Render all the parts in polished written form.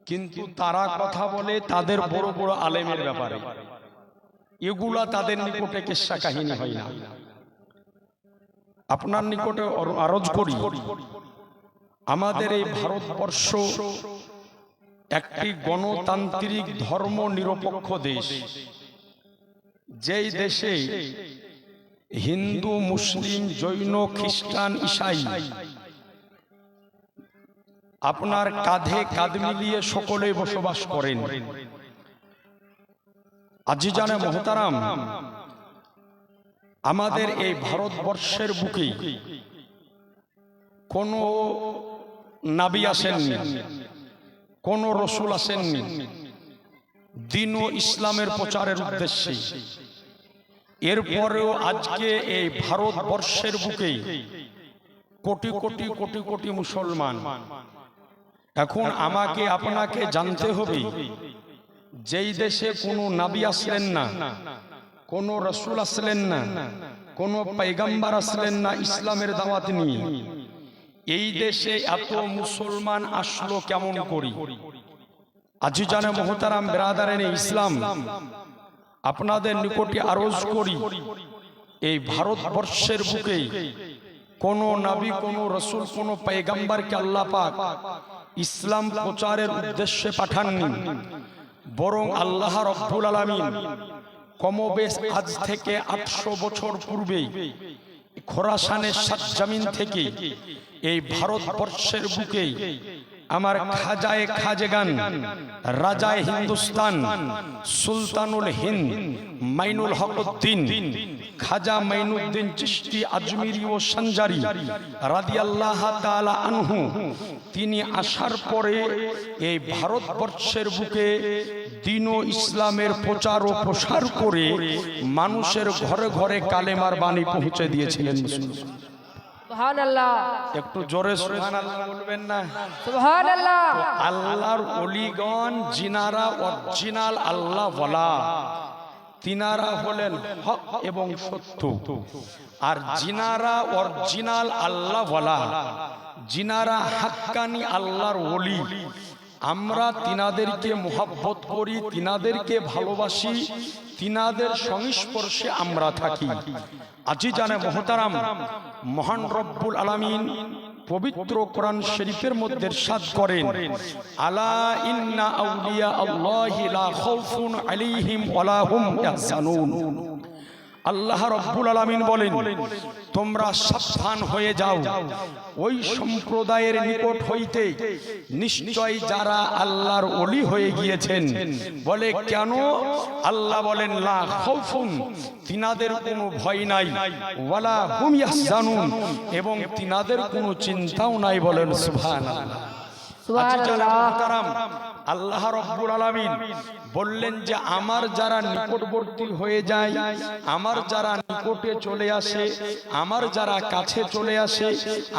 কিন্তু তারা কথা বলে তাদের বড় বড় আলেমের ব্যাপারে, এগুলা তাদের নিকটে কিস্সা কাহিনী হয় না। আপনার নিকটে আরজ করি, আমাদের এই ভারতবর্ষ একটি গণতান্ত্রিক ধর্ম নিরপেক্ষ দেশ। যেই দেশে হিন্দু, মুসলিম, জৈন, খ্রিস্টান, ঈসাই আপনার কাঁধে কাঁধ মিলিয়ে সকলেই বসবাস করেন। আজিজানে মোহতারাম, আমাদের এই ভারতবর্ষের বুকে কোন নবী আসেননি, কোন রসুল আসেননি দ্বীন ও ইসলামের প্রচারের উদ্দেশ্যে। এরপরেও আজকে এই ভারতবর্ষের বুকে কোটি কোটি কোটি কোটি মুসলমান। এখন আমাকে আপনাকে জানতে হবে, যেই দেশে কোনো নবী আসলেন না, কোনো রসুল আসলেন না, কোনো পয়গম্বর আসলেন না ইসলামের দাওয়াত নিয়ে, এই দেশে এত মুসলমান আসলো কেমন করি? আজিজানে মোহতারাম, বিরাদারানে ইসলাম, আপনাদের নিকটে আরজ করি, এই ভারতবর্ষের বুকে কোন নবী, কোন রসুল, কোন পয়গম্বরকে আল্লাহ পাক ইসলাম প্রচারের উদ্দেশ্যে পাঠাননি, বরং আল্লাহ রব্বুল আলামিন কমবেশ আজ থেকে 800 বছর পূর্বে খোরাসানের সাতজামিন থেকে এই ভারতবর্ষের বুকে আমার খাজায়ে খাজগান, রাজায়ে হিন্দুস্তান, সুলতানুল হিন্দ মাইনুল হকউদ্দিন খাজা মাইনুদ্দিন চিশতি আজমিরি ও সঞ্জারি রাদিয়াল্লাহু তাআলা আনহু, তিনি আসার পরে এই ভারতবর্ষের বুকে দ্বীন ও ইসলামের প্রচার ও প্রসার করে মানুষের ঘরে ঘরে কালেমার বাণী পৌঁছে দিয়েছিলেন। সুবহানাল্লাহ, একটু জোরে সুবহানাল্লাহ বলবেন না? সুবহানাল্লাহ। আল্লাহর ওলিগণ যিনারা অরিজিনাল আল্লাহ ওয়ালা, তিনারা হলেন হক এবং সত্য। আর যিনারা অরিজিনাল আল্লাহ ওয়ালা, যিনারা হাক্কানি আল্লাহর ওলি, আমরা তিনাদেরকে মুহাব্বত করি, তিনাদেরকে ভালোবাসি, তিনাদের সংস্পর্শে আমরা থাকি। আজিজানে মোহতারাম, মহান রব্বুল আলামিন পবিত্র কোরআন শরীফের মধ্যে ইরশাদ করেন, আলা ইন্না আউলিয়া আল্লাহি লা খাউফুন আলাইহিম ওয়ালা হুম ইয়াহজানুন। আল্লাহ রব্বুল আলামিন বলেন, তোমরা সাবধান হয়ে যাও ওই সম্প্রদায়ের নিকট হইতে, নিশ্চয় যারা আল্লাহর ওলি হয়ে গিয়েছেন। বলে কেন? আল্লাহ বলেন লা খাউফুন, তিনাদের কোনো ভয় নাই, ওয়ালা হুম ইয়াহজানুন, এবং তিনাদের কোনো চিন্তাও নাই। বলেন সুবহানাল্লাহ। আল্লাহ রব্বুল আলামিন বললেন যে আমার যারা নিকটবর্তী হয়ে যায়, আমার যারা নিকটে চলে আসে, আমার যারা কাছে চলে আসে,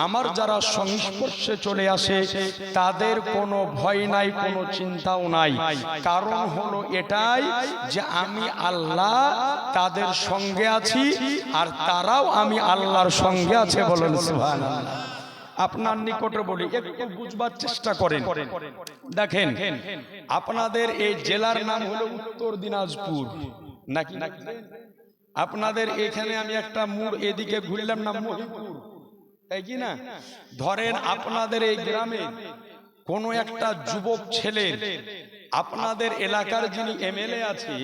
আমার যারা সংস্পর্শে চলে আসে, তাদের কোনো ভয় নাই, কোনো চিন্তাও নাই। কারণ হলো এটাই যে আমি আল্লাহ তাদের সঙ্গে আছি, আর তারাও আমি আল্লাহর সঙ্গে আছে। বলেন সুবহানাল্লাহ। আপনার নিকটে বলি, একটু বুঝবার চেষ্টা করেন। দেখেন, আপনাদের এই জেলার নাম হলো উত্তর দিনাজপুর নাকি? আপনাদের এখানে আমি একটা মোড় এদিকে ঘুরলাম না, মহিপুর, তাই কি না? ধরেন আপনাদের এই গ্রামে কোন একটা যুবক ছেলের, আপনাদের এলাকার যিনি এমএলএ আছে,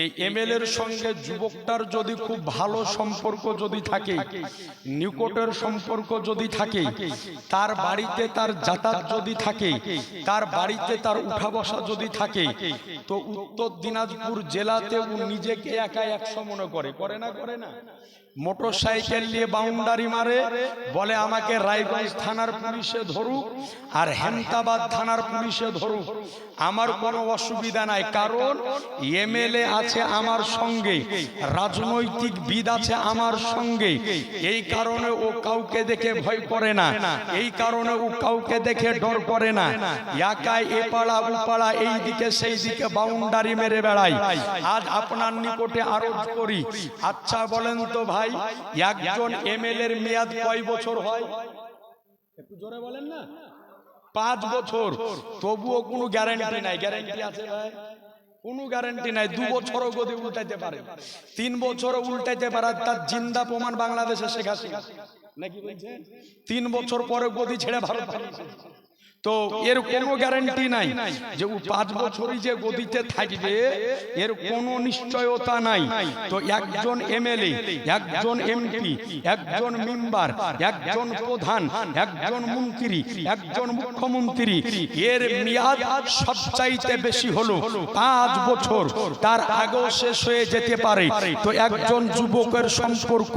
এই এমএলএর সঙ্গে যুবকটার যদি খুব ভালো সম্পর্ক যদি থাকে, নিকটের সম্পর্ক যদি থাকে, তার বাড়িতে তার যাতায়াত যদি থাকে, তার বাড়িতে তার উঠা বসা যদি থাকে, তো উত্তর দিনাজপুর জেলাতে ও নিজেকে একা 100 মনে করে। করে না? করে না? মোটর সাইকেল নিয়ে বাউন্ডারি মারে, বলে আমাকে রায়গঞ্জ থানার পুলিশে ধরুক আর হেমতাবাদ থানার পুলিশে ধরুক, আমার কোনো অসুবিধা নাই। কারণ এমএলএ আছে আমার সঙ্গে, রাজনৈতিক বিদ আছে আমার সঙ্গে, এই কারণে ও কাউকে দেখে ভয় করে না, এই কারণে ও কাউকে দেখে ডর করে না। একাই এপাড়া উপাড়া এই দিকে সেই দিকে বাউন্ডারি মেরে বেড়ায়। আজ আপনার নিকটে আরজ করি, আচ্ছা বলেন তো ভাই, একজন এমএলএর মেয়াদ কয় বছর হয়? একটু জোরে বলেন না। 5 বছর, তবুও কোনো গ্যারান্টি নাই। গ্যারান্টি আছে ভাই? কোনো গ্যারান্টি নাই। 2 বছরও গদি উল্টাইতে পারে, 3 বছরও উল্টাইতে পারে। তার জিন্দা প্রমাণ বাংলাদেশে শেখ হাসিনা নাকি বলছে 3 বছর পরে গদি ছেড়ে ভারত পালিয়েছে। তো এর কোনো গ্যারান্টি নাই যে ও 5 বছরই যে গদিতে থাকবে, এর কোনো নিশ্চয়তা নাই। তো একজন এমএলএ, একজন এমপি, একজন মেম্বার, একজন প্রধান, একজন মন্ত্রী, একজন মুখ্যমন্ত্রী, এর মেয়াদ সবচাইতে বেশি হলো 5 বছর। তার আগেও শেষ হয়ে যেতে পারে। তো একজন যুবকের সম্পর্ক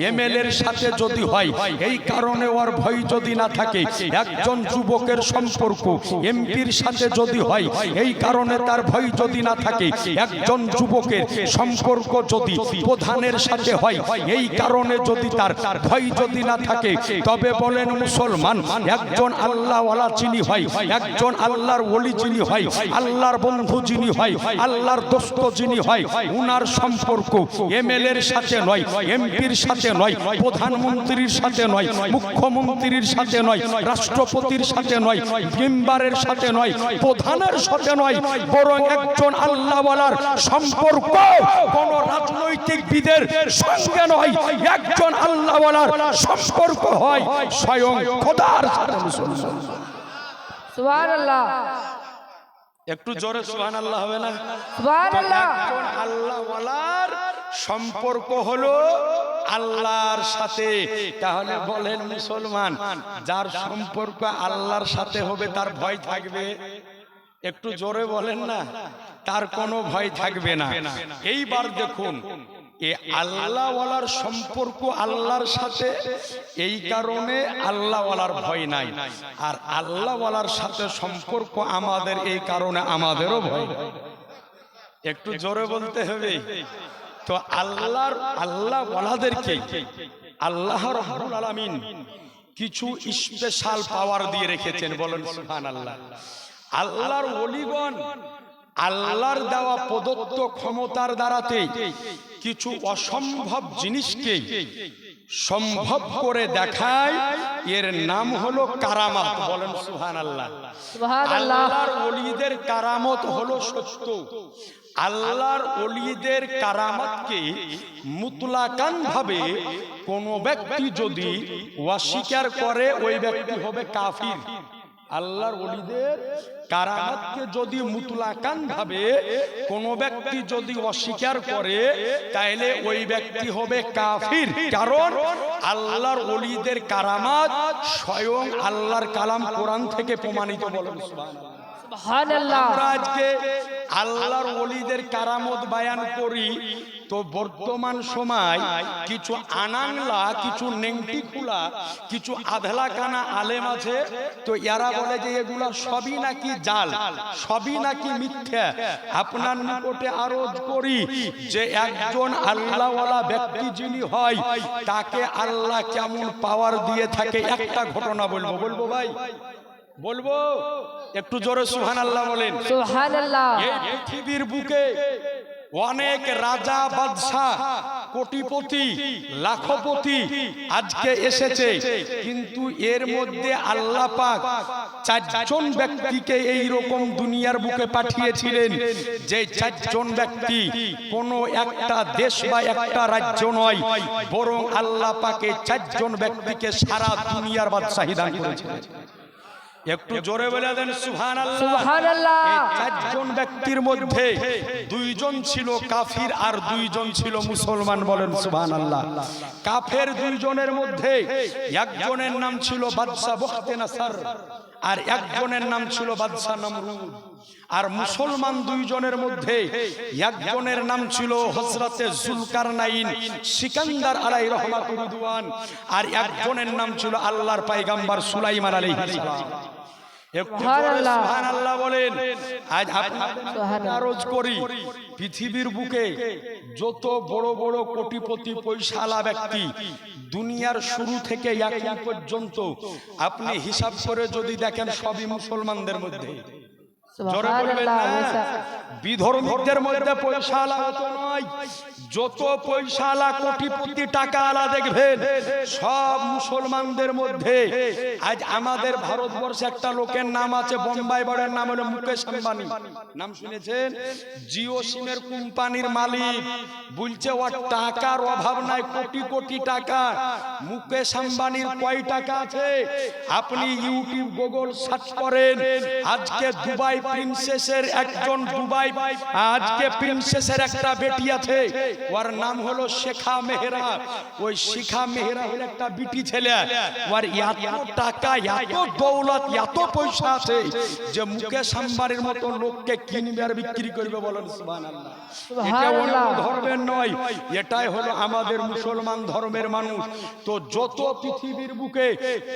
এমএলএর সাথে যদি হয়, এই কারণে ওর ভয় যদি না থাকে, একজন যুবকের সম্পর্ক এমপির সাথে যদি হয়, এই কারণে তার ভয় যদি না থাকে, একজন যুবকের সম্পর্ক যদি প্রধানের সাথে হয়, এই কারণে যদি তার ভয় যদি না থাকে, তবে বলেন মুসলমান, একজন আল্লাহওয়ালা যিনি হয়, একজন আল্লাহর ওলি যিনি হয়, আল্লাহর বন্ধু যিনি হয়, আল্লাহর দোস্ত যিনি হয়, উনার সম্পর্ক এমএলএর সাথে নয়, এমপির সাথে নয়, প্রধানমন্ত্রীর সাথে নয়, মুখ্যমন্ত্রীর সাথে নয়, রাষ্ট্রপতির সাথে নয়, মেম্বারের সাথে নয়, প্রধানের সাথে নয়, বরং একজন আল্লাহওয়ালার সম্পর্ক কোন রাজনৈতিকবিদের সঙ্গে নয়। একজন আল্লাহওয়ালার সম্পর্ক হয় স্বয়ং খোদার সাথে। সুবহানাল্লাহ। একটু জোরে সুবহানাল্লাহ হবে না? সুবহানাল্লাহ। একজন আল্লাহওয়ালার সম্পর্ক হলো আল্লাহর সাথে। তাহলে বলেন মুসলমান, যার সম্পর্ক আল্লাহর সাথে হবে তার ভয় থাকবে? একটু জোরে বলেন না, তার কোনো ভয় থাকবে না। এইবার দেখুন, এ আল্লাহওয়ালার সম্পর্ক আল্লাহর সাথে, এই কারণে আল্লাহওয়ালার ভয় নাই। আর আল্লাহওয়ালার সাথে সম্পর্ক আমাদের, এই কারণে আমাদেরও ভয়। একটু জোরে বলতে হবে। তো আল্লাহওয়ালাদেরকে আল্লাহ রাব্বুল আলামিন কিছু স্পেশাল পাওয়ার দিয়ে রেখেছেন। বলেন সুবহানাল্লাহ। আল্লাহর ওলিগণ আল্লাহর দেওয়া প্রদত্ত ক্ষমতার দ্বারাতে কিছু অসম্ভব জিনিসকে সম্ভব করে দেখায়। এর নাম হলো কারামাত। বলেন সুবহানাল্লাহ। আল্লাহর ওলিদের কারামত হলো সত্য। আল্লাহর ওলিদের কারামতকে মুতলাকান ভাবে কোন ব্যক্তি যদি অস্বীকার করে, ওই ব্যক্তি হবে কাফির। আল্লাহর ওলিদের কারামতকে যদি মুতলাকান ভাবে কোন ব্যক্তি যদি অস্বীকার করে, তাহলে ওই ব্যক্তি হবে কাফির। কারণ আল্লাহর ওলিদের কারামত স্বয়ং আল্লাহর কালাম কোরআন থেকে প্রমাণিত। বলেন সুবহানাল্লাহ। আমরা আজকে আল্লাহর ওলিদের কারামত বায়ান করি, তো বর্তমান সময় কিছু আনাংলা, কিছু নেংটি খোলা, কিছু আধলা কানা আলেম আছে। তো এরা বলে যে এগুলা সবই নাকি জাল, সবই নাকি মিথ্যা। আপনার নিকটে আরজ করি যে একজন আল্লাহওয়ালা ব্যক্তি যিনি হয়, তাকে আল্লাহ কেমন পাওয়ার দিয়ে থাকে, একটা ঘটনা বলবো ভাই, বলবো। একটু জোরে সুবহানাল্লাহ বলেন। সুবহানাল্লাহ। এই পৃথিবীর বুকে অনেক রাজা, বাদশা, কোটিপতি, লাখপতি আজকে এসেছে, কিন্তু এর মধ্যে আল্লাহ পাক 4জন ব্যক্তিকে এই রকম দুনিয়ার বুকে পাঠিয়েছিলেন, যে 4জন ব্যক্তি কোনো একটা দেশ বা একটা রাজ্য নয়, বরং আল্লাহ পাকে 4জন ব্যক্তিকে সারা দুনিয়ার বাদশাহী দান করেছিলেন। একটু জোরে বলে দেন সুবহানাল্লাহ। সুবহানাল্লাহ। এই 4জন ব্যক্তির মধ্যে 2জন ছিল কাফির আর 2জন ছিল মুসলমান। বলেন সুবহানাল্লাহ। কাফের 2জনের মধ্যে একজনের নাম ছিল বাদশা বখতে নাসার, আর একজনের নাম ছিল বাদশা নমরুদ। আর মুসলমান 2জনের মধ্যে একজনের নাম ছিল হযরতে জুলকারনাইন সিকান্দার আলাইহি রহমাতুর রিদওয়ান, আর একজনের নাম ছিল আল্লাহর পয়গম্বর সুলাইমান আলাইহিস সালাম। একটু সুবহানাল্লাহ বলেন। আজ আপনাদের আরজ করি, পৃথিবীর বুকে যত বড় বড় কোটিপতি পয়সাওয়ালা ব্যক্তি দুনিয়ার শুরু থেকে এখন পর্যন্ত আপনি হিসাব করে যদি দেখেন, সবই মুসলমানদের মধ্যে। জোরে বলবেন সুবহানাল্লাহ, না। বেশক। বিধর্মীদের মধ্যে পয়সাওয়ালা অত নয়, যত পয়সাওয়ালা কোটিপতি টাকাওয়ালা দেখবেন সব মুসলমানদের মধ্যে। আজ আমাদের ভারতবর্ষে একটা লোকের নাম আছে, বোম্বাই বড়ের নাম হলো মুকেশ আম্বানি। নাম শুনেছেন? জিও সিমের কোম্পানির মালিক। বলছে ওর টাকার অভাব নাই, কোটি কোটি টাকা। মুকেশ আম্বানির কয় টাকা আছে? আপনি ইউটিউব গুগল সার্চ করেন, আজকে দুবাই প্রিন্সেসের একজন আজকে প্রিন্সেসের একটা বেটি আছে, ওর নাম হলো শেখা মেহরা। ওই শেখা মেহরা হলো একটা বিটি ছেলে। ওর এত টাকা, এত দৌলত, এত পয়সা আছে যে মুকেশ আম্বানির মতো লোককে কিনবে আর বিক্রি করবে। বলেন সুবহানাল্লাহ। এটা অন্য ধর্মের নয়, এটাই হলো আমাদের মুসলমান ধর্মের মানুষ। তো যত পৃথিবীর বুকে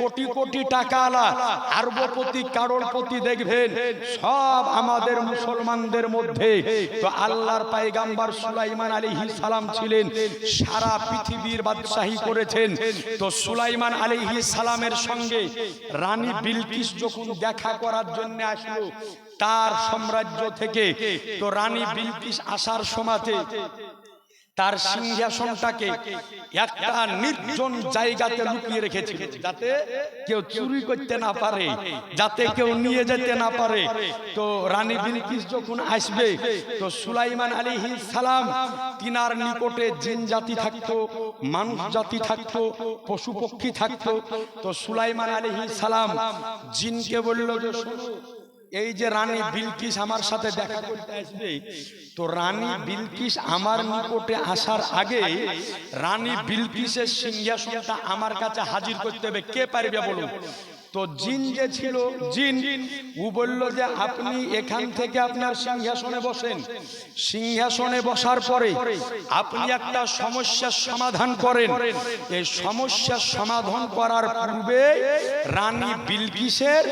কোটি কোটি টাকাওয়ালা, আরবপতি, কারোরপতি দেখবেন সব আমাদের মুসলমানদের মধ্যে। তো আল্লাহর পয়গম্বর সুলাইমান আলাইহিস সালাম ছিলেন, সারা পৃথিবীর বাদশাহী করেছেন। তো সুলাইমান আলাইহিস সালামের সঙ্গে রানী বিলকিস যখন দেখা করার জন্য আসলো তার সাম্রাজ্য থেকে, তো রানী বিলকিস আসার সময়তে তার সিংহাসনটাকে একটা নির্জন জায়গাতে লুকিয়ে রেখেছিল, যাতে কেউ চুরি করতে না পারে, যাতে কেউ নিয়ে যেতে না পারে। তো রানী বিলকিস যখন আসবে, তো সুলাইমান আলাইহিস সালাম তিনার নিকটে জিন জাতি থাকতো, মানুষ জাতি থাকতো, পশু পক্ষী থাকতো। তো সুলাইমান আলাইহিস সালাম জিনকে বলল যে শোনো, এই যে রানী বিলকিস আমার সাথে দেখা করতে আসবে, তো রানী বিলকিস আমার নিকটে আসার আগে রানী বিলকিসের সিংহাসনটা আমার কাছে হাজির করতে হবে। কে পারবে বলুন? তো জিন যে ছিল, জিন ও বলল যে আপনি এখান থেকে আপনার সিংহাসনে বসেন, সিংহাসনে বসার পরে আপনি একটা সমস্যার সমাধান করেন। এই সমস্যার সমাধান করার পূর্বে রানী বিলকিসের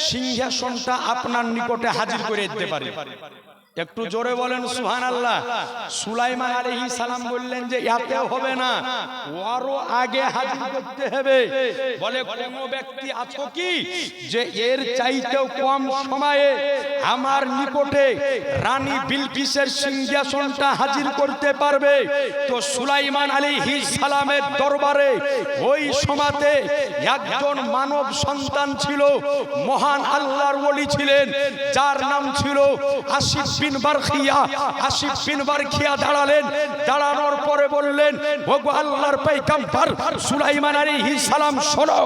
সিংহাসনটা আপনার নিকটে হাজির করে দিতে পারে। একটু জোরে বলেন সুবহানাল্লাহ। সুলাইমান আলাইহিস সালাম বললেন যে এতে হবে না, আরো আগে হাজির করতে হবে। বলে কোন ব্যক্তি আছো কি যে এর চাইতেও কম সময়ে আমার নিকটে রানী বিলকিসের সিংহাসনটা হাজির করতে পারবে? তো সুলাইমান আলাইহিস সালামের দরবারে ওই সময়তে একজন মানব সন্তান ছিল, মহান আল্লাহর ওলি ছিলেন, যার নাম ছিল আসিফ বিন বারখিয়া। আসিফ বিন বারখিয়া দাঁড়ালেন, দাঁড়ানোর পরে বললেন, ওগো আল্লাহর পয়গম্বর সুলাইমান আলাইহিস সালাম, শোনো,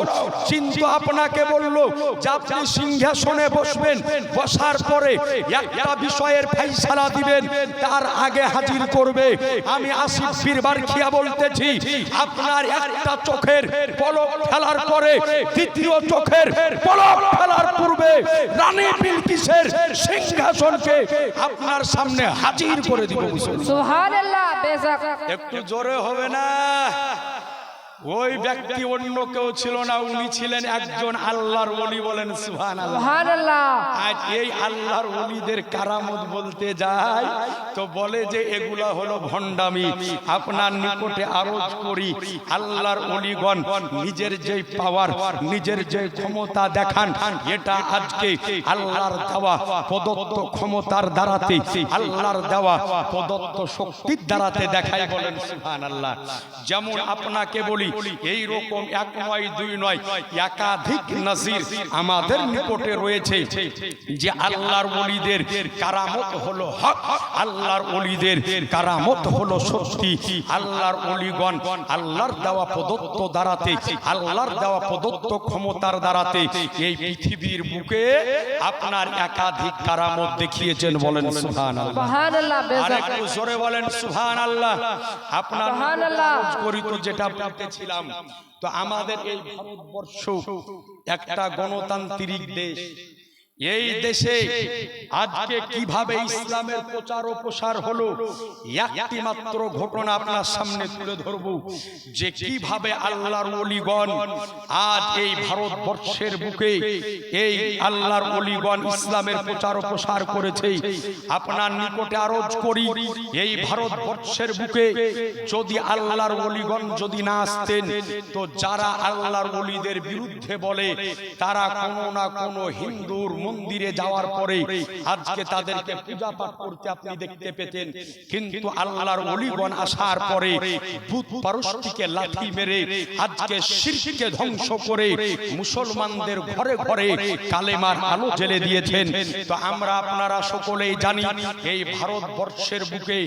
চিন্তা আপনাকে বললো যে আপনি সিংহাসনে বসবেন, বসার পরে একটা বিষয়ের ফয়সালা দিবেন, তার আগে হাজির করবে। আমি আসিফ বিন বারখিয়া বলতেছি, আপনার একটা চোখের পলক ফেলার পরে দ্বিতীয় চোখের পলক ফেলার পূর্বে রানী বিলকিসের সিংহাসনকে আপনার সামনে হাজির করে দিব। সুবহানাল্লাহ, বেশক। একটু জোরে হবে না? ওই ব্যক্তি অন্য কেউ ছিল না, উনি ছিলেন একজন আল্লাহর ওলি। বলেন সুবহানাল্লাহ। সুবহানাল্লাহ। আজ এই আল্লাহর ওলিদের কারামত বলতে যায় তো বলে যে এগুলা হলো ভণ্ডামি। আপনার নিকটে আরজ করি, আল্লাহর ওলিগণ নিজের যে পাওয়ার, নিজের যে ক্ষমতা দেখান, এটা আজকে আল্লাহর দেওয়া প্রদত্ত ক্ষমতার দ্বারাতে, আল্লাহর দেওয়া প্রদত্ত শক্তির দ্বারাতে দেখায়। বলেন সুবহানাল্লাহ। যেমন আপনাকে বলি, এই রকম এক নয়, দুই নয়, একাধিক নজির আমাদের নিকটে রয়েছে যে আল্লাহর ওলিদের কারামত হলো হক, আল্লাহর ওলিদের কারামত হলো সত্যি। আল্লাহর ওলিগণ আল্লাহর দেওয়া প্রদত্ত দ্বারাতে, আল্লাহর দেওয়া প্রদত্ত ক্ষমতার দ্বারাতে এই পৃথিবীর বুকে আপনার একাধিক কারামত দেখিয়েছেন। বলেন সুবহানাল্লাহ। সুবহানাল্লাহ, বেশক। আরেকটু জোরে বলেন সুবহানাল্লাহ। আপনার সুবহানাল্লাহ। করি তো যেটা বলতেছিলাম, তো আমাদের এই ভারতবর্ষ একটা গণতান্ত্রিক দেশ। এই দেশে আজকে কিভাবে ইসলামের প্রচার ও প্রসার হলো, একটি মাত্র ঘটনা আপনার সামনে তুলে ধরব, যে কিভাবে আল্লাহর ওলিগণ আজ এই ভারতবর্ষের বুকে এই আল্লাহর ওলিগণ ইসলামের প্রচার ও প্রসার করেছে। আপনার নিকটে আরজ করি, এই ভারতবর্ষের বুকে যদি আল্লাহর ওলিগণ যদি না আসতেন, তো যারা আল্লাহর ওলিদের বিরুদ্ধে বলে তারা কোনো না কোনো হিন্দুর মন্দিরে যাওয়ার পরে আজকে তাদেরকে পূজা পাঠ করতে আপনি দেখতে পেতেন, কিন্তু আল্লাহর ওলিগণ আসার পরে বুত পরস্তিকে লাঠি মেরে আজকে শিরকে ধ্বংস করে মুসলমানদের ঘরে ঘরে কালেমার আলো জ্বেলে দিয়েছেন। তো আমরা আপনারা সকলেই জানি এই ভারতবর্ষের বুকে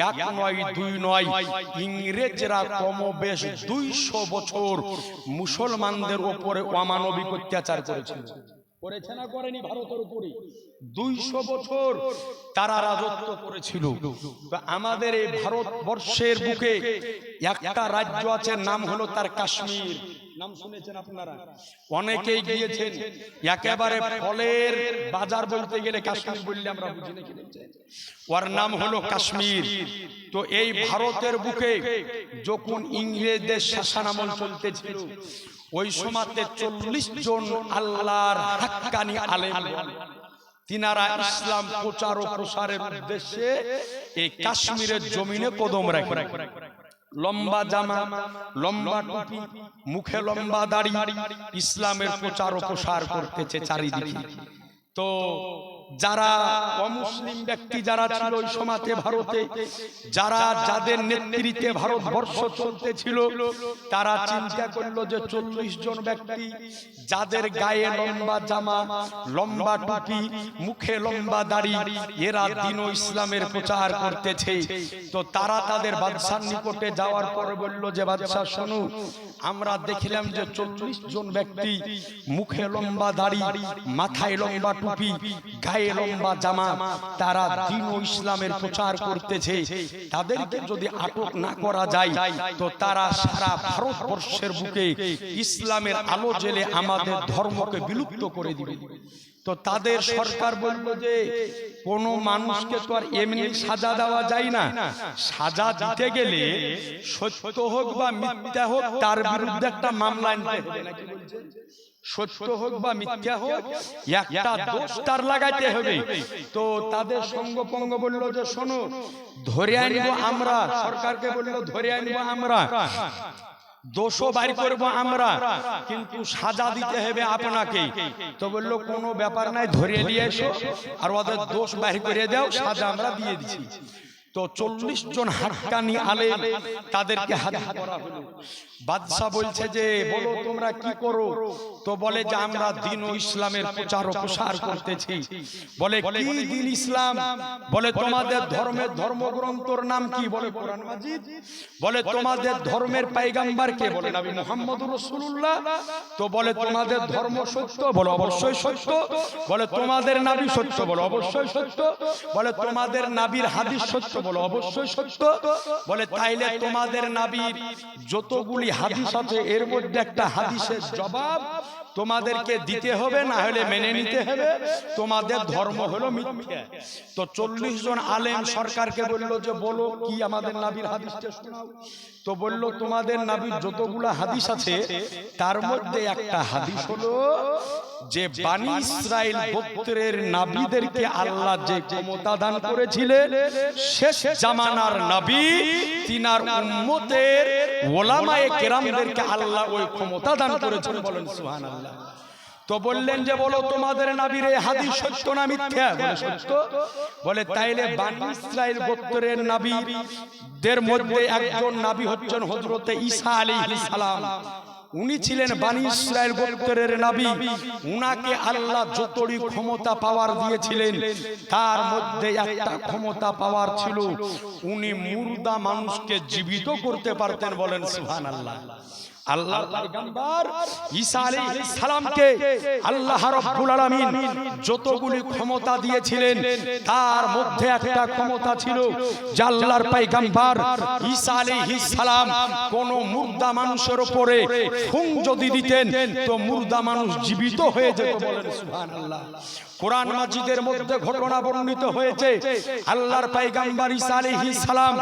এক নয় দুই নয়, ইংরেজরা কমবেশ 200 বছর মুসলমানদের উপরে অমানবিক অত্যাচার করেছিল। করেছে না করেনি? ভারতের উপরে 200 বছর তারা রাজত্ব করেছিল। আমাদের এই ভারতবর্ষের বুকে একটা রাজ্য আছে, নাম হলো তার কাশ্মীর। নাম শুনেছেন আপনারা? অনেকেই গিয়েছেন। একেবারে ফলের বাজার বলতে গেলে কাশ্মীর বললে আমরা বুঝি না, ওর নাম হলো কাশ্মীর। তো এই ভারতের বুকে যখন ইংরেজদের শাসনামল চলতেছিল, ওই সময়তে 40 জন আল্লাহর হাক্কানি আলেম তিনারা ইসলাম প্রচার ও প্রসারের উদ্দেশ্যে এই কাশ্মীরের জমিনে কদম রাখে। লম্বা জামা, লম্বা টুপি, মুখে লম্বা দাড়ি, ইসলামের প্রচার ও প্রসার করতেছে চারিদিকে। তো যারা অমুসলিম ব্যক্তি যারা ছিল ওই সময়তে ভারতে, যাদের নেতৃত্বে ভারতবর্ষ চলতেছিল, তারা চিন্তা করলো যে 40 জন ব্যক্তি যাদের গায়ে লম্বা জামা, লম্বা টুপি, মুখে লম্বা দাড়ি, এরা দ্বীন ও ইসলামের প্রচার করতেছে। তো তারা তাদের বাদশার নিকটে যাওয়ার পরে বলল যে বাদশা শোনো, আমরা দেখলাম যে 40 জন ব্যক্তি মুখে লম্বা দাড়ি, মাথায় লম্বা টুপি, গায়ে লম্বা জামা, তারা দ্বীন ও ইসলামের প্রচার করতেছে। তাদেরকে যদি আটক না করা যায় তো তারা সারা ভারতবর্ষের বুকে ইসলামের আলো জ্বেলে আমাদের ধর্মকে বিলুপ্ত করে দিবে। তো তাদের সরকার বলল যে কোন মানুষকে তো আর এমনি সাজা দেওয়া যায় না, সাজা দিতে গেলে সত্য হোক বা মিথ্যা হোক তার বিরুদ্ধে একটা মামলা আনতে হবে। নাকি বলছেন? সত্য হোক বা মিথ্যা হোক একটা দোষ তার লাগাইতে হবে। তো তাদের সঙ্গপঙ্গ বলল যে শোনো, ধরে আনবো আমরা, সরকারকে বললো ধরে আনবো আমরা, দোষও বাইর করবো আমরা, কিন্তু সাজা দিতে হবে আপনাকে। তো বললো কোনো ব্যাপার নাই, ধরে নিয়ে এসো আর ওদের দোষ বাইর করে দাও, সাজা আমরা দিয়ে দিচ্ছি। তো 40 জন হাক্কানি আলেম তাদেরকে হাজির করা হলো। বাদশা বলছে যে বলো তোমরা কি করো? তো বলে যে আমরা দ্বীন ও ইসলামের প্রচার ও প্রসার করতেছি। বলে কি দ্বীন ইসলাম? বলে তোমাদের ধর্মের ধর্মগ্রন্থর নাম কি? বলে কোরআন মাজিদ। বলে তোমাদের ধর্মের পয়গম্বর কে? বলে নবী মুহাম্মদুর রাসূলুল্লাহ। তো বলে তোমাদের ধর্ম সত্য? বলে অবশ্যই সত্য। বলে তোমাদের নবী সত্য? বলে অবশ্যই সত্য। বলে তোমাদের নবীর হাদিস সত্য? বলে অবশ্যই সত্য। বলে তাইলে তোমাদের নবীর যতগুলি হাদিস আছে এর মধ্যে একটা হাদিসের জবাব তোমাদেরকে দিতে হবে, না হলে মেনে নিতে হবে, তোমাদের ধর্ম হলো মিথ্যা। তো 40 জন আলেম সরকারকে বলল যে বলো কি আমাদের নবীর হাদিসটা শোনাও। তো বলল তোমাদের নবীর যতগুলো হাদিস আছে তার মধ্যে একটা হাদিস হলো যে বনি ইসরাইল গোত্রের নবীদেরকে আল্লাহ যে ক্ষমতা দান করেছিলেন, শেষ জামানার নবী তিনার উম্মতের ওলামায়ে কেরামদেরকে আল্লাহ ওই ক্ষমতা দান করেছেন। বলেন সুবহানাল্লাহ। তো বললেন যে বলো তোমাদের নবীর এই হাদিস সত্য না মিথ্যা? বলে সত্য। বলে তাইলে বনি ইসরাইল গোত্রের নবীদের মধ্যে একজন নবী হচ্ছেন হযরত ঈসা আলাইহিস সালাম। উনি ছিলেন বনি ইসরাইল গোত্রের নবী। উনাকে আল্লাহ যতই ক্ষমতা পাওয়ার দিয়েছিলেন তার মধ্যে একটা ক্ষমতা পাওয়ার ছিল, উনি মুর্দা মানুষকে জীবিত করতে পারতেন। বলেন সুবহানাল্লাহ। আল্লাহ পয়গম্বর ঈসা আলাইহিস সালামকে আল্লাহ রাব্বুল আলামিন যতগুলি ক্ষমতা দিয়েছিলেন তার মধ্যে একটা ক্ষমতা ছিল যে আল্লাহর পয়গম্বর ঈসা আলাইহিস সালাম কোন মুর্দা মানুষের উপরে ফুং যদি দিতেন তো মুর্দা মানুষ জীবিত হয়ে যেত। বলেন সুবহানাল্লাহ। কোরআন মাজিদের মধ্যে ঘটনা বর্ণিত হয়েছে, আল্লাহর পয়গম্বর ঈসা আলাইহিস সালাম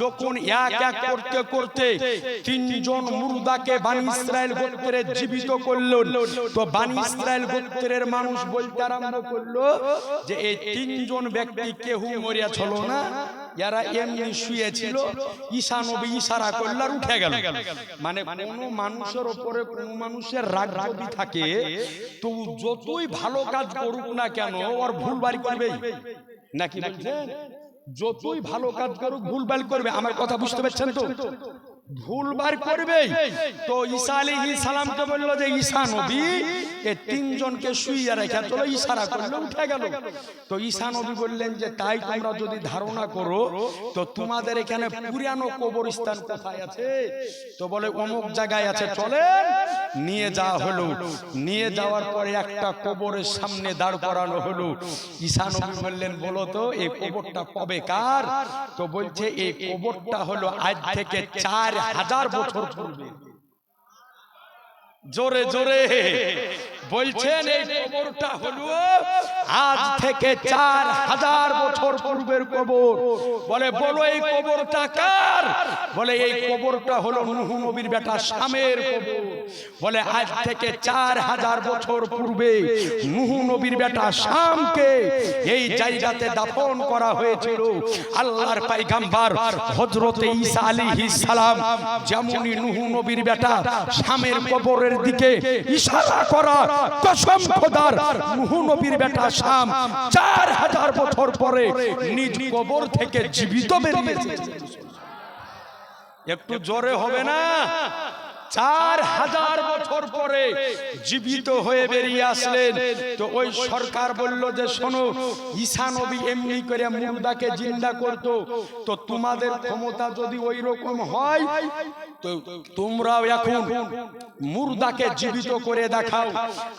যখন এক এক করতে করতে 3 জন মুর্দাকে বনি ইসরাইল গোত্রে জীবিত করলেন, তো বনি ইসরাইল গোত্রের মানুষ বলতে আরম্ভ করলো যে এই 3 জন ব্যক্তি কেউ মরিয়া ছিল না, এরা এমনি শুয়েছিল, ঈসা নবী ইশারা করল আর উঠে গেল। মানে কোন মানুষের উপরে কোন মানুষের রাগ যদি থাকে তো যতই ভালো কাজ করুক না কেন ওর ভুল বাড়ি করবেই নাকি বলছেন? যতই ভালো কাজ করুক ভুলভাল করবে। আমার কথা বুঝতে পারছেন তো? ভুলবার করবে। তো ঈসা আলাইহিস সালামকে বলল যে ঈসা নবী এই তিনজনকে শুইয়ে রেখে চলো, ইশারা করলো উঠে গেল। তো ঈসা নবী বললেন যে তাই তোমরা যদি ধারণা করো তো তোমাদের এখানে পুরানো কবরস্থান কোথায় আছে? তো বলে অমুক জায়গায় আছে, চলেন। নিয়ে যাওয়া হলো। নিয়ে যাওয়ার পরে একটা কবরের সামনে দাঁড় করানো হলো। ঈসা নবী বললেন বলো তো এই কবরটা কবে কার? তো বলছে এই কবরটা হলো আজ থেকে 4000 বছর পূর্বে। জোরে জোরে বলছেন এই কবরটা হলো আজ থেকে 4000 বছর পূর্বের কবর। বলে বলো এই কবরটা কার? বলে এই কবরটা হলো নূহ নবীর বেটা শামের কবর। বলে আজ থেকে 4000 বছর পূর্বে নূহ নবীর বেটা শামকে এই জায়গাতে দাফন করা হয়েছিল। আল্লাহর পয়গম্বর হযরতে ঈসা আলাইহিস সালাম যেমনই নূহ নবীর বেটা শামের কবরের দিকে ইশারা করা, কসম খোদার নূহ নবীর বেটা শাম 4000 বছর পরে নিজ কবর থেকে জীবিত বেরিয়েছে। একটু জোরে হবে না? 4000 বছর পরে জীবিত হয়ে বেরিয়ে আসলেন। তো ওই সরকার বলল যে শোনো, ঈসা নবী এমনি করে মুর্দাকে জিন্দা করতো, তো তোমাদের ক্ষমতা যদি ওই রকম হয় তো তোমরাও এখন মুর্দাকে জীবিত করে দেখাও।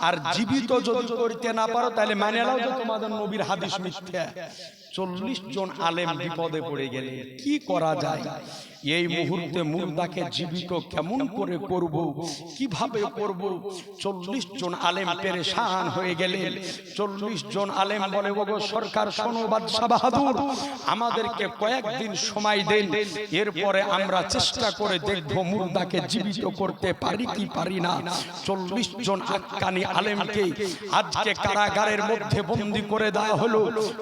আর জীবিত যদি করতে না পারো তাহলে মানে নাও যে তোমাদের নবীর হাদিস মিথ্যা। 40 জন আলেম বিপদে পড়ে গেলে কি করা যায়? এই মুহূর্তে মুর্দাকে জীবিত কেমন করে করব, কিভাবে করব? 40 জন আলেম পেরেশান হয়ে গেলেন। 40 জন আলেম বলে ওগো সরকার শোনো বাদশা বাহাদুর, আমাদেরকে কয়েকদিন সময় দেন, এরপরে আমরা চেষ্টা করে দেখব মুর্দাকে জীবিত করতে পারি কি পারি না। 40 জন আক্কানি আলেমকে আজকে কারাগারের মধ্যে বন্দী করে দেওয়া হলো।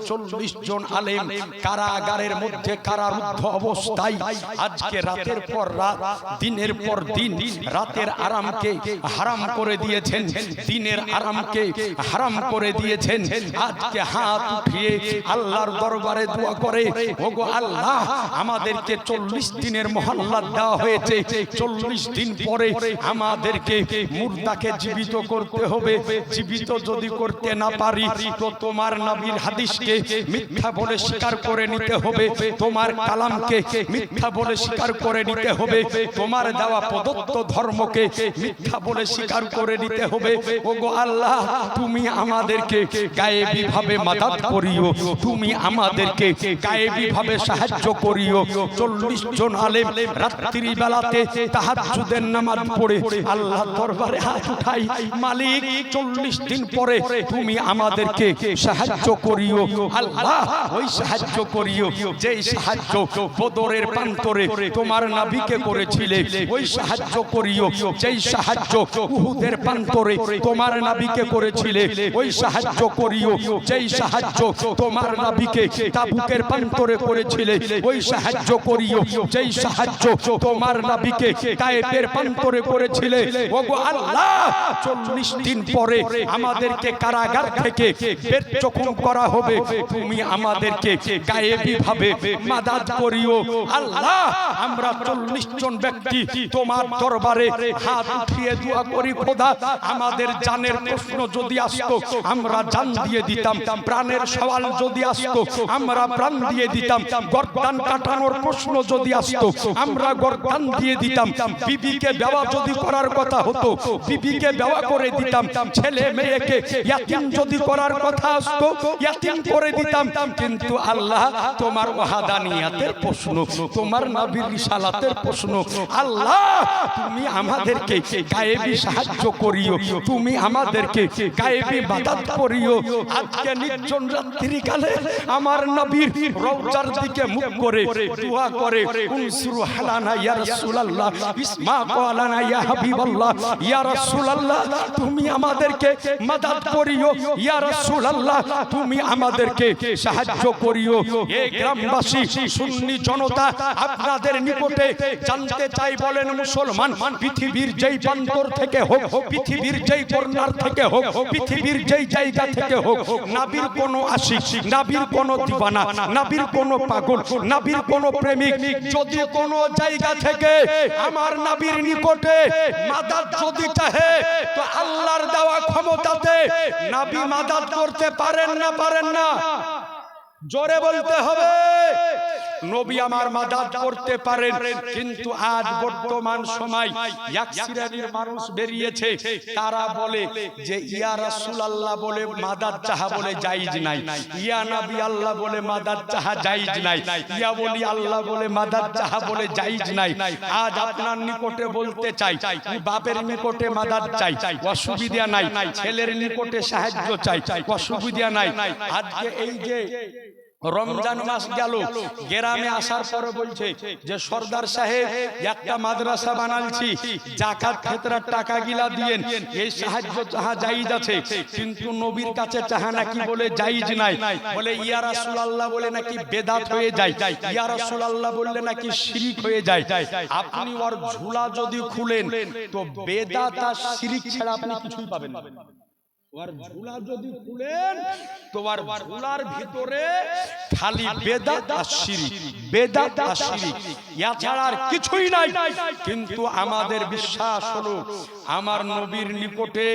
40 জন আলেম কারাগারের মধ্যে কারারুদ্ধ অবস্থায় আজকে রাতের পর রাত, দিনের পর দিন রাতের আরামকে হারাম করে দিয়েছেন, দিনের আরামকে হারাম করে দিয়েছেন। আজকে হাত উঠিয়ে আল্লাহর দরবারে দোয়া করে ওগো আল্লাহ, আমাদেরকে 40 দিনের মহল্লা দেওয়া হয়েছে, 40 দিন পরে আমাদেরকে মুর্দাকে জীবিত করতে হবে। জীবিত যদি করতে না পারি তো তোমার নবীর হাদিসকে মিথ্যা বলে স্বীকার করে নিতে হবে, তোমার কালামকে মিথ্যা বলে স্বীকার করে নিতে হবে, তোমার দেওয়া প্রদত্ত ধর্মকে মিথ্যা বলে স্বীকার করে নিতে হবে। ওগো আল্লাহ, তুমি আমাদেরকে গায়েবী ভাবে মাদাদ করিও, তুমি আমাদেরকে গায়েবী ভাবে সাহায্য করিও। 40 জন আলেম রাত্রি বেলাতে তাহাজ্জুদের নামাজ পড়ে আল্লাহর দরবারে হাত উঠাই, মালিক 40 দিন পরে তুমি আমাদেরকে সাহায্য করিও। আল্লাহ ওই সাহায্য করিও যেই সাহায্য বদরের প্রান্তরে তোমার নবীকে করেছিলে, ওই সাহায্য করিও যেই সাহায্য উহুদের প্রান্তরে তোমার নবীকে করেছিলে, ওই সাহায্য করিও যেই সাহায্য তোমার নবীকে তাবুকের প্রান্তরে করেছিলে, ওই সাহায্য করিও যেই সাহায্য তোমার নবীকে তায়েফের প্রান্তরে করেছিলে। ওগো আল্লাহ, 40 দিন পরে আমাদেরকে কারাগার থেকে বের যখন করা হবে তুমি আমাদেরকে গায়েবী ভাবে মাদাদ করিও। আল্লাহ, আমরা 40 জন ব্যক্তি তোমার দরবারে হাত উঠিয়ে দোয়া করি খোদা, আমাদের জানের প্রশ্ন যদি আসতো আমরা জান দিয়ে দিতাম, প্রাণের সওয়াল যদি আসতো আমরা প্রাণ দিয়ে দিতাম, গর্দান কাটানোর প্রশ্ন যদি আসতো আমরা গর্দান দিয়ে দিতাম, বিবিকে বিবাহ যদি করার কথা হতো বিবিকে বিবাহ করে দিতাম, ছেলে মেয়েকে ইয়াতিম যদি করার কথা আসতো ইয়াতিম করে দিতাম। কিন্তু আল্লাহ, তোমার ওয়াহাদানিয়াতের প্রশ্ন, তোমার নবীর রিসালাতের প্রশ্ন, আল্লাহ তুমি আমাদেরকে গায়েবী সাহায্য করিও, তুমি আমাদেরকে গায়েবী মাদাদ করিও। আজকে নির্জন রাত্রি কালে আমার নবীর রওজার দিকে মুখ করে দোয়া করে উনসুরু হালানা ইয়া রাসূলুল্লাহ, ইসমা কালানা ইয়া হাবিবাল্লাহ, ইয়া রাসূলুল্লাহ তুমি আমাদেরকে মাদাদ করিও, ইয়া রাসূলুল্লাহ তুমি আমাদেরকে সাহায্য সাহায্য করিও। এই গ্রামবাসী সুন্নি জনতা আপনাদের নিকটে জানতে চাই, বলেন মুসলমান, পৃথিবীর যেই প্রান্তর থেকে হোক, পৃথিবীর যেই কর্নার থেকে হোক, পৃথিবীর যেই জায়গা থেকে হোক, নবীর কোন আশিক, নবীর কোন দিওয়ানা, নবীর কোন পাগল, নবীর কোন প্রেমিক যদি কোন জায়গা থেকে আমার নবীর নিকটে মাদাদ যদি চাহে, তো আল্লাহর দেওয়া ক্ষমতাতে নবী মাদাদ করতে পারেন না? পারেন না? জোরে বলতে হবে। নবী আমার মাদাদ করতে পারেন, কিন্তু আজ বর্তমান সময় এক শ্রেণীর মানুষ বেরিয়েছে, তারা বলে যে ইয়া রাসূলুল্লাহ বলে মাদাদ চাহা বলে জায়েজ নাই, ইয়া নবী আল্লাহ বলে মাদাদ চাহা জায়েজ নাই, ইয়া বলি আল্লাহ বলে মাদাদ চাহা বলে জায়েজ নাই। আজ আপনার নিকটে বলতে চাই, বাপের নিকটে মাদাদ চাই, অসুবিধা নাই, ছেলের নিকটে সাহায্য চাই, অসুবিধা নাই। আজকে এই যে রমজান মাস গেল, গ্রামে আসার পরে বলছে যে সর্দার সাহেব একটা মাদ্রাসা বানালছি, যাকাত ফিতরার টাকা গিলা দিয়েন, এই সাহায্য চাহা জায়েজ আছে, কিন্তু নবীর কাছে চাহা নাকি বলে জায়েজ নাই। বলে ইয়া রাসূলুল্লাহ বলে নাকি বেদাত হয়ে যায়, ইয়া রাসূলুল্লাহ বললে নাকি শিরিক হয়ে যায়। আপনি ওর ঝুলা যদি খুলেন তো বেদাত আর শিরিক ছাড়া আপনি কিছুই পাবেন না। ওর ঝুলা যদি খুলেন তো ওর ঝুলার ভিতরে খালি বেদাত আর শিরিক, বেদাত আর শিরিক, এছাড়া আর কিছুই নাই। কিন্তু আমাদের বিশ্বাস হলো আমার নবীর নিকটে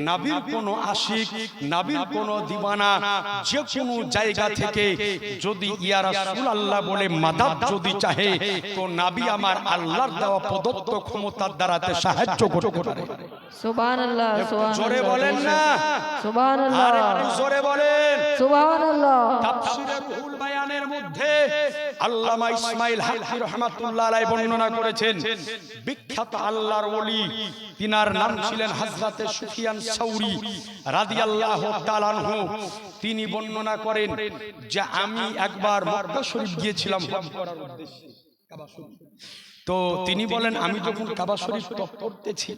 নবীর কোন আশিক, নবীর কোন দিওয়ানা যে কোনো জায়গা থেকে যদি ইয়া রাসূলুল্লাহ বলে মাদাদ যদি চাহে, তো নবী আমার আল্লাহর দেওয়া প্রদত্ত ক্ষমতার দ্বারাতে সাহায্য করতে পারে। সুবহানাল্লাহ, জোরে বলেন না সুবহানাল্লাহ, আর একটু জোরে বলেন সুবহানাল্লাহ। তাফসীরে রুহুল বায়ানের মধ্যে আল্লামা ইসমাইল হাক্কি রাহমাতুল্লাহ আলাইহি বর্ণনা করেছেন, বিখ্যাত আল্লাহর ওলি, তিনার নাম ছিলেন হযরতে সুফিয়ান সাউরি রাদিয়াল্লাহু তাআলা আনহু। তিনি বর্ণনা করেন যে আমি একবার মক্কা শরীফ গিয়েছিলাম হজ করার উদ্দেশ্যে, কাবা শরীফ। তো তিনি বলেন আমি যখন কাবা শরীফ তফ করতেছি,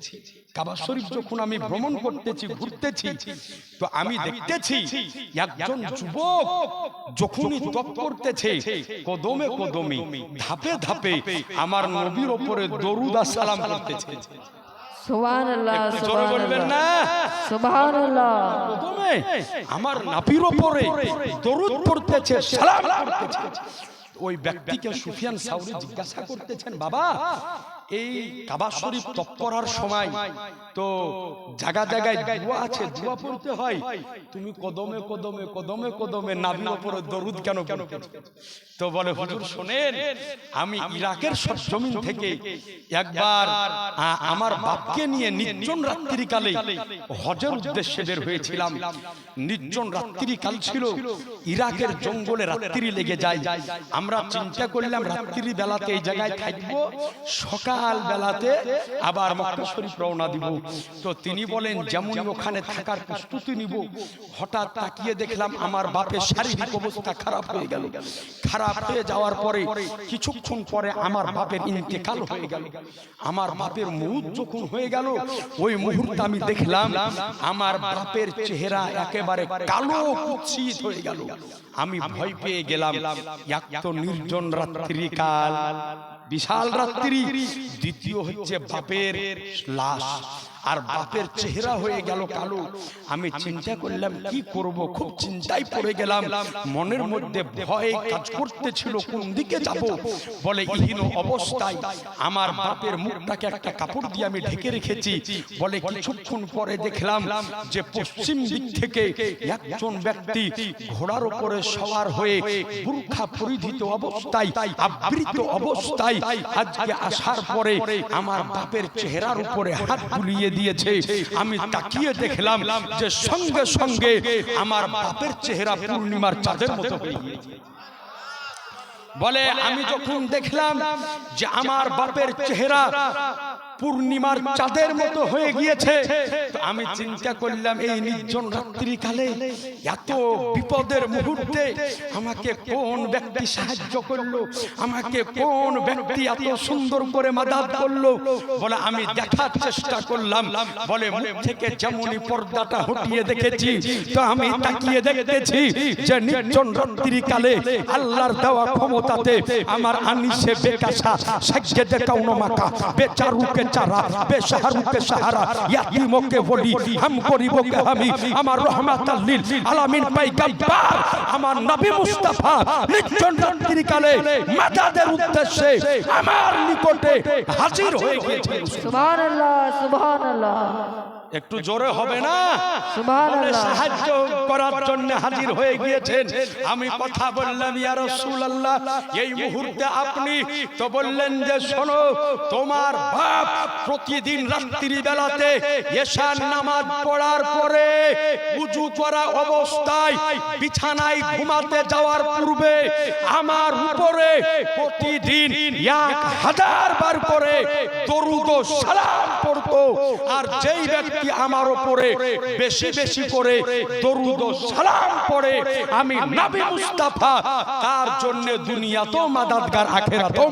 কাবা শরীফ যখন আমি ভ্রমণ করতেছি, ঘুরতেছি, তো আমি দেখতেছি একজন যুবক যখনই তফ করতেছে, কদমে কদমে, ধাপে ধাপে আমার নবীর উপরে দরুদ আর সালাম করতেছে। সুবহানাল্লাহ, জোরে বলবেন না সুবহানাল্লাহ। কদমে আমার নবীর উপরে দরুদ পড়তেছে, সালাম করতেছে। ওই ব্যক্তিকে সুফিয়ান সাউরি জিজ্ঞাসা করতেছেন, বাবা এই কাবা শরীফ তফ করার সময় তো জায়গা জায়গায় দোয়া আছে, দোয়া পড়তে হয়, তুমি কদমে কদমে কদমে কদমে নবীর উপরে দরুদ কেন পড়তেছো? তো বলে হুজুর শোনেন, আমি ইরাকের সরজমিন থেকে একবার আমার বাপকে নিয়ে নির্জন রাত্রিকালে হজের উদ্দেশ্যে বের হয়েছিলাম। নির্জন রাত্রিকাল ছিল, ইরাকের জঙ্গলে রাত্রি লেগে যায়। আমরা চিন্তা করলাম রাত্রি বেলাতে এই জায়গায় থাকবো, সকাল বেলাতে আবার মক্কা শরীফ রওনা দিব। তো তিনি বলেন যেমন ওখানে থাকার প্রস্তুতি নিব, হঠাৎ তাকিয়ে দেখলাম আমার বাপের শারীরিক অবস্থা খারাপ হয়ে গেল। খারাপ হয়ে যাওয়ার পরে কিছুক্ষণ পরে আমার বাপের ইন্তেকাল হয়ে গেল। আমার বাপের মউত যখন হয়ে গেল, ওই মুহূর্তে আমি দেখলাম আমার বাপের চেহারা একেবারে কালো কুৎসিত হয়ে গেল। আমি ভয় পেয়ে গেলাম। এক তো নির্জন রাত্রিকাল, বিশাল রাত্রি, দ্বিতীয় হচ্ছে বাপের লাশ আর বাপের চেহারা হয়ে গেল কালো। আমি চিন্তা করলাম কি করব, খুব চিন্তায় পড়ে গেলাম। মনের মধ্যে ভয় কাজ করতেছিল কোন দিকে যাব। বলে ইহীন অবস্থায় আমার বাপের মুখটাকে একটা কাপড় দিয়ে আমি ঢেকে রেখেছি। বলে কিছুক্ষণ পরে দেখলাম যে পশ্চিম দিক থেকে একজন ব্যক্তি ঘোড়ার উপরে সওয়ার হয়ে বুরখা পরিহিত অবস্থায়, আবৃত অবস্থায় আজকে আসার পরে আমার বাপের চেহারার উপরে হাত বুলিয়ে দিয়েছে। আমি তাকিয়ে দেখলাম যে সঙ্গে সঙ্গে আমার বাপের চেহারা পূর্ণিমার চাঁদের মতো হয়ে গিয়েছে। বলে আমি যখন দেখলাম যে আমার বাপের চেহারা পূর্ণিমার চাঁদের মতো হয়ে গিয়েছে। তো আমি চিন্তা করলাম এই নির্জন রাত্রি কালে এত বিপদের মুহূর্তে আমাকে কোন ব্যক্তি সাহায্য করলো, আমাকে কোন ব্যক্তি এত সুন্দর করে মাদাদ করলো। বলে আমি দেখার চেষ্টা করলাম, বলে মুখ থেকে যেমনই পর্দাটা হটিয়ে দেখেছি, তো আমি তাকিয়ে দেখতেছি যে নির্জন রাত্রি কালে আল্লাহর দেওয়া ক্ষমতাতে আমার আনিসে বেকাশা সাজ্জেদে কাউনো মাকা বেচারুকে চারা বেশাহরুকে সাহারা ইয়াতিমকে বলি হাম গরিবকে হামি আমার রহমাতাল লিল আলামিন পয়গম্বর আমার নবী মুস্তাফা নির্জন রাত্রি কালে মাদাদের উদ্দেশ্যে আমার নিকটে হাজির হয়ে গিয়েছে। সুবহানাল্লাহ সুবহানাল্লাহ। একটু জোরে হবে না? সুবহানাল্লাহ। সাহায্য করার জন্য হাজির হয়ে গিয়েছেন। আমি কথা বললাম ইয়া রাসূলুল্লাহ এই মুহূর্তে আপনি তো বললেন যে শোনো, তোমার বাপ প্রতিদিন রাত্রি বেলাতে এশার নামাজ পড়ার পরে ওযু করা অবস্থায় বিছানায় ঘুমাতে যাওয়ার পূর্বে আমার উপরে প্রতিদিন 1000 বার করে দরুদ ও সালাম পড়তো। আর যেই ব্যক্তি আমার উপরে বেশি বেশি করে দরুদ ও সালাম পড়ে আমি নবী মুস্তাফা তার জন্য দুনিয়াতেও মাদাদগার আখিরাতেও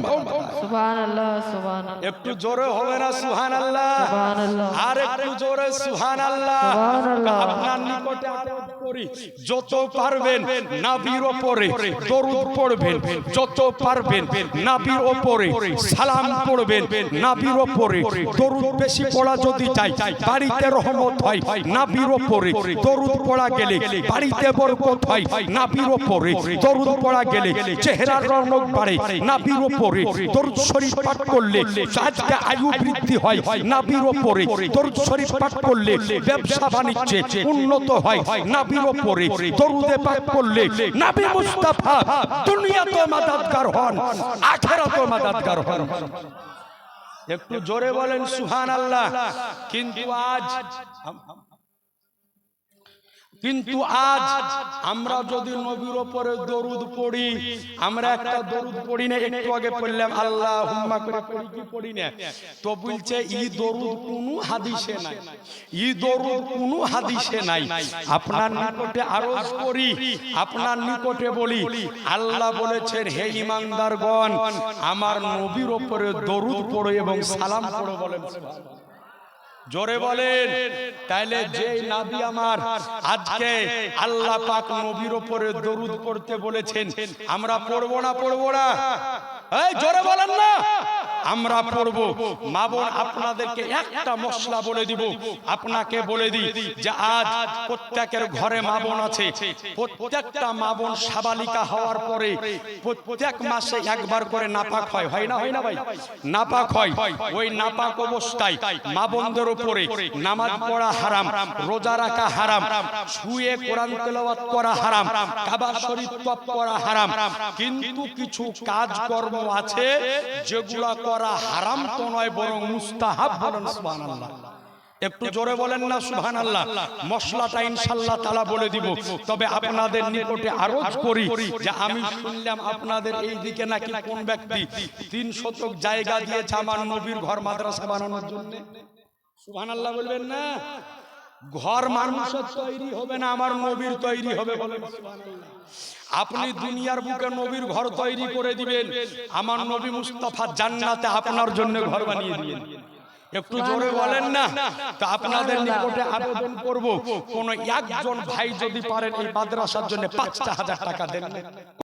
সুবহানাল্লাহ সুবহানাল্লাহ। একটু জোরে হবে না সুবহানাল্লাহ? সুবহানাল্লাহ। আর একটু জোরে সুবহানাল্লাহ। সুবহানাল্লাহ। আপনার নিকটে আরজ করি যত পারবেন নবীর উপরে দরুদ পড়বেন, যত পারবেন নবীর উপরে সালাম পড়বেন, নবীর উপরে দরুদ বেশি পড়া যদি চাই বাড়িতে রহমত হয়, নবীর উপরে দরুদ পড়া গেলে বাড়িতে বরকত হয়, নবীর উপরে দরুদ পড়া গেলে চেহারার রৌনক বাড়ে, নবীর উপরে দরুদ শরীফ পাঠ করলে আজকে আয়ু বৃদ্ধি হয়, নবীর উপরে দরুদ শরীফ পাঠ করলে ব্যবসা বাণিজ্যে উন্নত হয়, নবীর উপরে দরুদে পাঠ করলে নবী মুস্তাফা দুনিয়াতে মাদাদগার হন আখিরাতে মাদাদগার হন। একটু জোরে বলেন সুবহানাল্লাহ। কিন্তু আজ আমরা যদি নবীর উপরে দরুদ পড়ি, আমরা একটা দরুদ পড়ি না, একটু আগে পড়লাম আল্লাহুম্মা করে পড়ি কি পড়ি না? তো বলছে এই দরুদ কোনো হাদিসে নাই, এই দরুদ কোনো হাদিসে নাই। আপনার নিকটে আরজ করি, আপনার নিকটে বলি, আল্লাহ বলেছেন হে ঈমানদারগণ আমার নবীর উপরে দরুদ পড়ো এবং সালাম পড়ো। বলেন জোরে বলেন। তাইলে যে নবী আমার আজকে আল্লাহ পাক নবীর উপরে দরুদ পড়তে বলেছেন, আমরা পড়বো না? পড়বো না? এই জোরে বলেন না। আমরা পড়বো। মা বোন আপনাদেরকে একটা মশলা বলে দিব, আপনাকে বলে দিই যে আজ প্রত্যেকের ঘরে মা বোন আছে, প্রত্যেকটা মা বোন সাবালিকা হওয়ার পরে প্রত্যেক মাসে একবার করে নাপাক হয়, হয় না? হয় না ভাই? নাপাক হয়। ওই নাপাক অবস্থায় মা বোনদের উপরে নামাজ পড়া হারাম, রোজা রাখা হারাম, শুয়ে কোরআন তেলাওয়াত করা হারাম, কাবা শরীফ তওয়াফ করা হারাম। কিন্তু কিছু কাজকর্ম আছে যেগুলা করা হারাম তো নয় বরং মুস্তাহাব। বলেন সুবহানাল্লাহ। একটু জোরে বলেন না সুবহানাল্লাহ। মশলাটা ইনশাআল্লাহ তাআলা বলে দিব। তবে আপনাদের নিকটে আরজ করি যে আমি শুনলাম আপনাদের এই দিকে নাকি কোন ব্যক্তি 3 শতক জায়গা দিয়েছে আমার নবীর ঘর মাদ্রাসা বানানোর জন্য। সুবহানাল্লাহ বলবেন না? ঘর মানুষের তৈরি হবে না, আমার নবীর তৈরি হবে। বলেন সুবহানাল্লাহ। আপনি দুনিয়ার বুকে নবীর ঘর তৈরি করে দিবেন, আমার নবী মুস্তাফা জান্নাতে আপনার জন্য ঘর বানিয়ে দিবেন। একটু জোরে বলেন না। তো আপনাদের নিকটে আবেদন করব, কোন একজন ভাই যদি পারেন এই মাদ্রাসার জন্য 5,000 টাকা দেন।